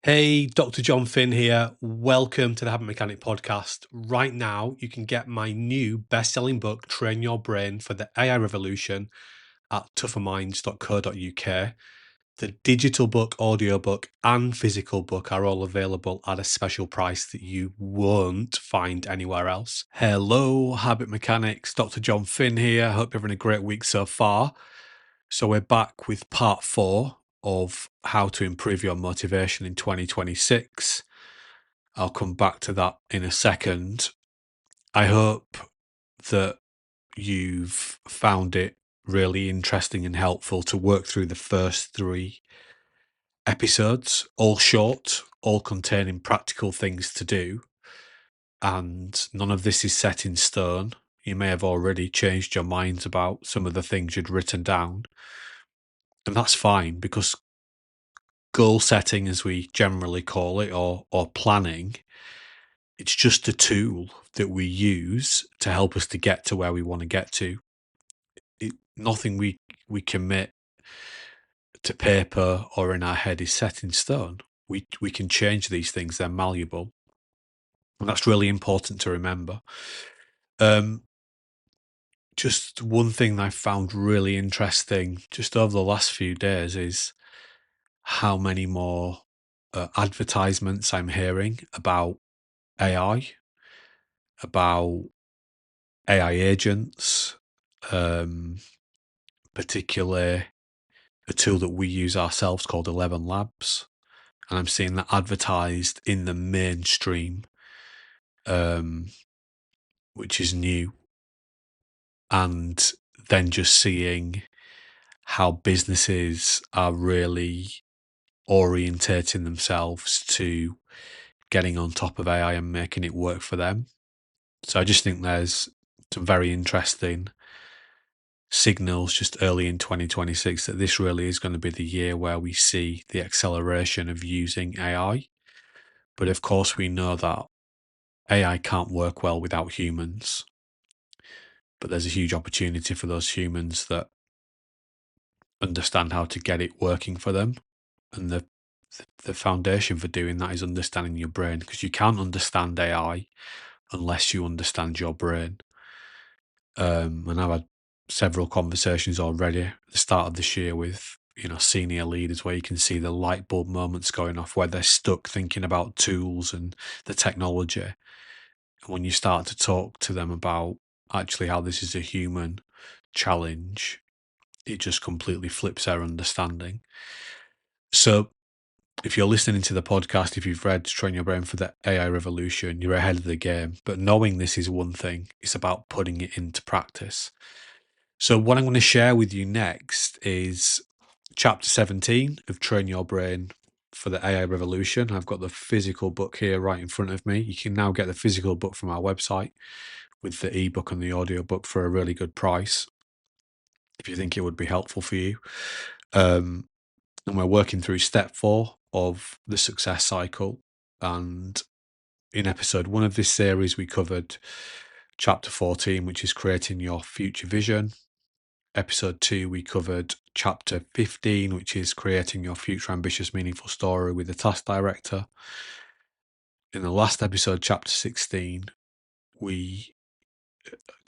Hey, Dr. Jon Finn here. Welcome to the Habit Mechanic podcast. Right now, you can get my new best-selling book, Train Your Brain for the AI Revolution, at tougherminds.co.uk. The digital book, audiobook, and physical book are all available at a special price that you won't find anywhere else. Hello, Habit Mechanics. Dr. Jon Finn here. Hope you're having a great week so far. So we're back with part 4 of how to improve your motivation in 2026. I'll come back to that in a second. I hope that you've found it really interesting and helpful to work through the first 3 episodes, all short, all containing practical things to do. And none of this is set in stone. You may have already changed your minds about some of the things you'd written down. And that's fine, because goal setting, as we generally call it, or planning, it's just a tool that we use to help us to get to where we want to get to. Nothing we commit to paper or in our head is set in stone. We can change these things; they're malleable, and that's really important to remember. Just one thing I found really interesting just over the last few days is how many more advertisements I'm hearing about AI, about AI agents, particularly a tool that we use ourselves called 11 Labs. And I'm seeing that advertised in the mainstream, which is new. And then just seeing how businesses are really orientating themselves to getting on top of AI and making it work for them. So I just think there's some very interesting signals just early in 2026 that this really is going to be the year where we see the acceleration of using AI. But of course, we know that AI can't work well without humans. But there's a huge opportunity for those humans that understand how to get it working for them. And the foundation for doing that is understanding your brain, because you can't understand AI unless you understand your brain. And I've had several conversations already at the start of this year with senior leaders where you can see the light bulb moments going off where they're stuck thinking about tools and the technology. And when you start to talk to them about actually how this is a human challenge, it just completely flips their understanding. So if you're listening to the podcast, if you've read Train Your Brain for the AI Revolution, you're ahead of the game. But knowing this is one thing, it's about putting it into practice. So what I'm going to share with you next is chapter 17 of Train Your Brain for the AI Revolution. I've got the physical book here right in front of me. You can now get the physical book from our website with the ebook and the audiobook for a really good price, if you think it would be helpful for you. And we're working through step 4 of the success cycle. And in episode 1 of this series, we covered chapter 14, which is creating your future vision. Episode 2, we covered chapter 15, which is creating your future ambitious, meaningful story with a task director. In the last episode, chapter 16, we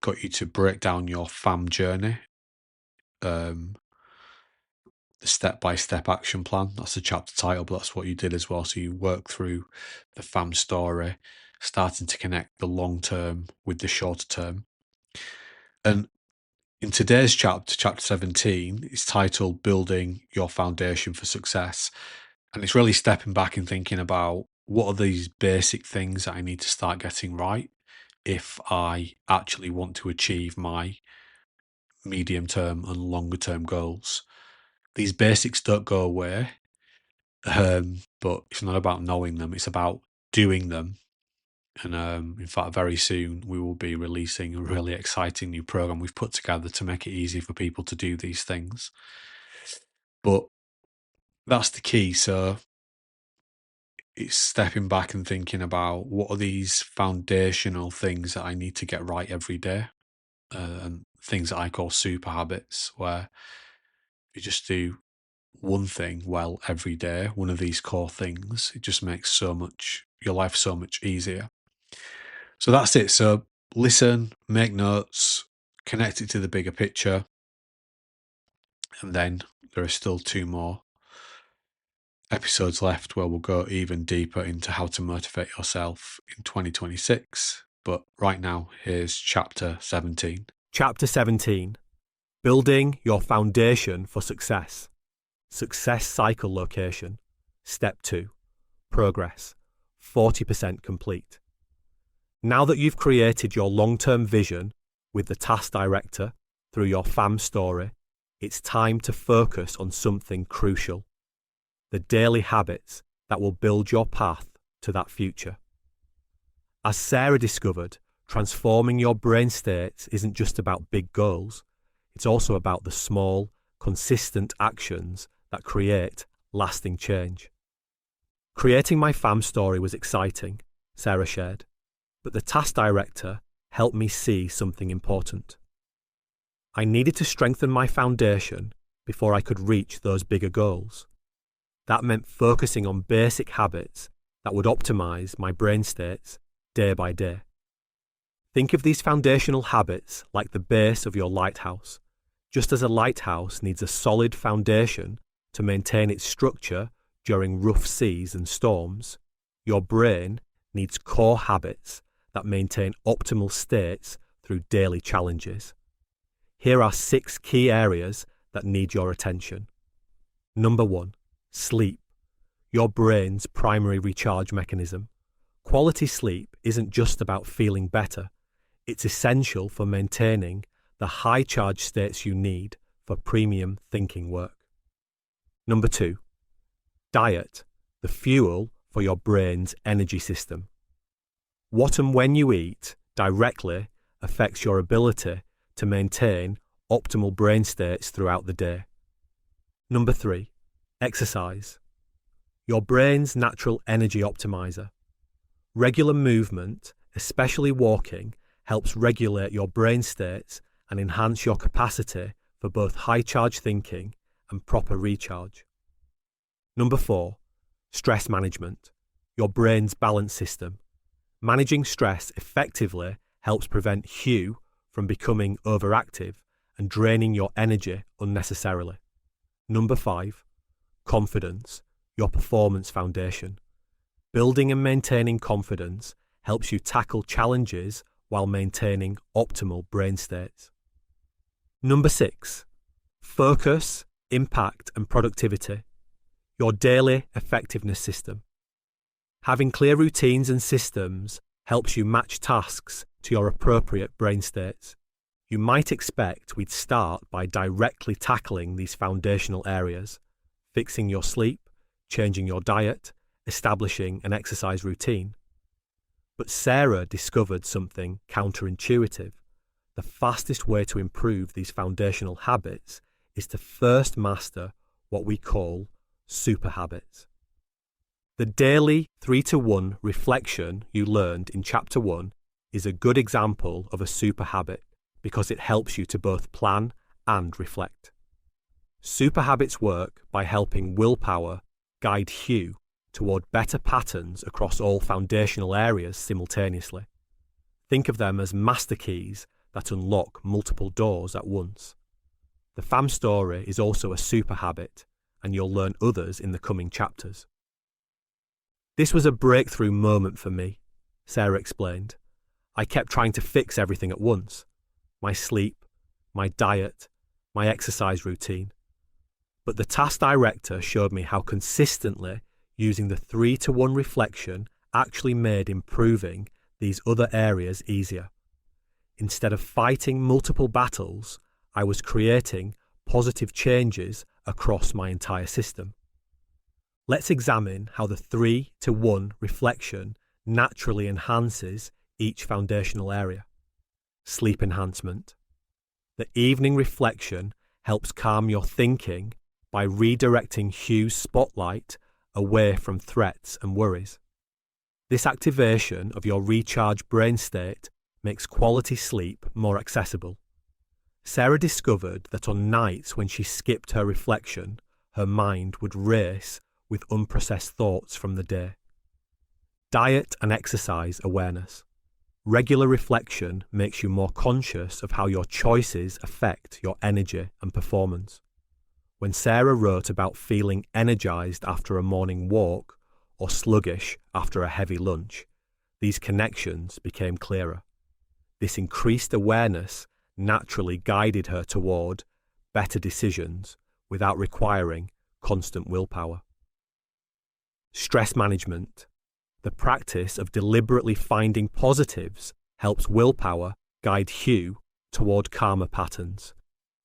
got you to break down your FAM journey, the step-by-step action plan. That's the chapter title, but that's what you did as well. So you work through the FAM story, starting to connect the long term with the shorter term. And in today's chapter, chapter 17, it's titled Building Your Foundation for Success. And it's really stepping back and thinking about what are these basic things that I need to start getting right if I actually want to achieve my medium term and longer term goals. These basics don't go away, but it's not about knowing them, it's about doing them. And in fact, very soon we will be releasing a really exciting new program we've put together to make it easy for people to do these things. But that's the key. So it's stepping back and thinking about what are these foundational things that I need to get right every day, and things that I call super habits, where you just do one thing well every day, one of these core things, it just makes your life so much easier. So that's it. So listen, make notes, connect it to the bigger picture, and then there are still 2 more episodes left where we'll go even deeper into how to motivate yourself in 2026. But right now, here's chapter 17. Chapter 17. Building your foundation for success. Success cycle location. Step 2. Progress. 40% complete. Now that you've created your long-term vision with the task director through your FAM story, it's time to focus on something crucial: the daily habits that will build your path to that future. As Sarah discovered, transforming your brain states isn't just about big goals, it's also about the small, consistent actions that create lasting change. Creating my FAM story was exciting, Sarah shared, but the task director helped me see something important. I needed to strengthen my foundation before I could reach those bigger goals. That meant focusing on basic habits that would optimize my brain states day by day. Think of these foundational habits like the base of your lighthouse. Just as a lighthouse needs a solid foundation to maintain its structure during rough seas and storms, your brain needs core habits that maintain optimal states through daily challenges. Here are 6 key areas that need your attention. Number 1. Sleep, your brain's primary recharge mechanism. Quality sleep isn't just about feeling better, it's essential for maintaining the high charge states you need for premium thinking work. Number 2. Diet, the fuel for your brain's energy system. What and when you eat directly affects your ability to maintain optimal brain states throughout the day. Number 3. Exercise, your brain's natural energy optimizer. Regular movement, especially walking, helps regulate your brain states and enhance your capacity for both high-charge thinking and proper recharge. Number 4. Stress management, your brain's balance system. Managing stress effectively helps prevent Hugh from becoming overactive and draining your energy unnecessarily. Number 5. Confidence, your performance foundation. Building and maintaining confidence helps you tackle challenges while maintaining optimal brain states. Number 6. Focus, impact and productivity, your daily effectiveness system. Having clear routines and systems helps you match tasks to your appropriate brain states. You might expect we'd start by directly tackling these foundational areas: fixing your sleep, changing your diet, establishing an exercise routine. But Sarah discovered something counterintuitive. The fastest way to improve these foundational habits is to first master what we call super habits. The daily 3-to-1 reflection you learned in Chapter 1 is a good example of a super habit because it helps you to both plan and reflect. Super habits work by helping willpower guide Hugh toward better patterns across all foundational areas simultaneously. Think of them as master keys that unlock multiple doors at once. The FAM story is also a super habit, and you'll learn others in the coming chapters. This was a breakthrough moment for me, Sarah explained. I kept trying to fix everything at once: my sleep, my diet, my exercise routine. But the task director showed me how consistently using the 3-to-1 reflection actually made improving these other areas easier. Instead of fighting multiple battles, I was creating positive changes across my entire system. Let's examine how the 3-to-1 reflection naturally enhances each foundational area. Sleep enhancement. The evening reflection helps calm your thinking by redirecting Hugh's spotlight away from threats and worries. This activation of your recharged brain state makes quality sleep more accessible. Sarah discovered that on nights when she skipped her reflection, her mind would race with unprocessed thoughts from the day. Diet and exercise awareness. Regular reflection makes you more conscious of how your choices affect your energy and performance. When Sarah wrote about feeling energized after a morning walk or sluggish after a heavy lunch, these connections became clearer. This increased awareness naturally guided her toward better decisions without requiring constant willpower. Stress management. The practice of deliberately finding positives helps willpower guide Hugh toward calmer patterns.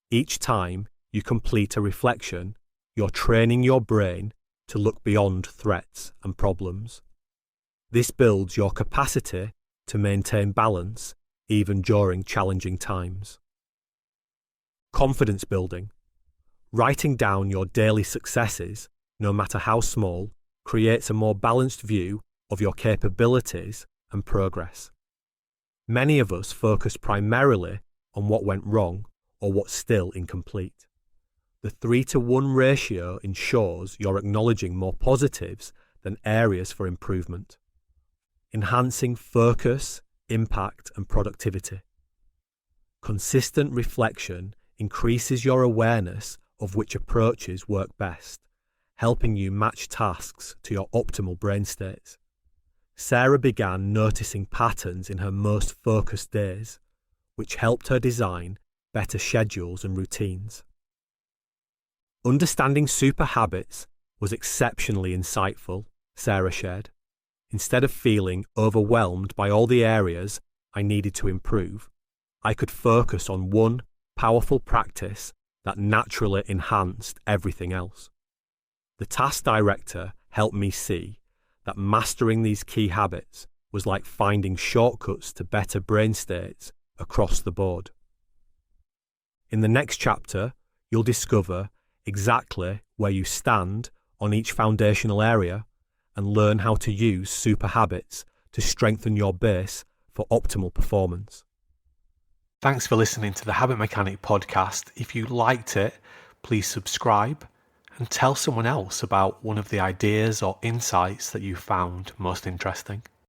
Each time you complete a reflection, you're training your brain to look beyond threats and problems. This builds your capacity to maintain balance even during challenging times. Confidence building. Writing down your daily successes, no matter how small, creates a more balanced view of your capabilities and progress. Many of us focus primarily on what went wrong or what's still incomplete. The 3-to-1 ratio ensures you're acknowledging more positives than areas for improvement, enhancing focus, impact, and productivity. Consistent reflection increases your awareness of which approaches work best, helping you match tasks to your optimal brain states. Sarah began noticing patterns in her most focused days, which helped her design better schedules and routines. Understanding super habits was exceptionally insightful, Sarah shared. Instead of feeling overwhelmed by all the areas I needed to improve, I could focus on one powerful practice that naturally enhanced everything else. The task director helped me see that mastering these key habits was like finding shortcuts to better brain states across the board. In the next chapter, you'll discover exactly where you stand on each foundational area and learn how to use super habits to strengthen your base for optimal performance. Thanks for listening to the Habit Mechanic podcast. If you liked it, please subscribe and tell someone else about one of the ideas or insights that you found most interesting.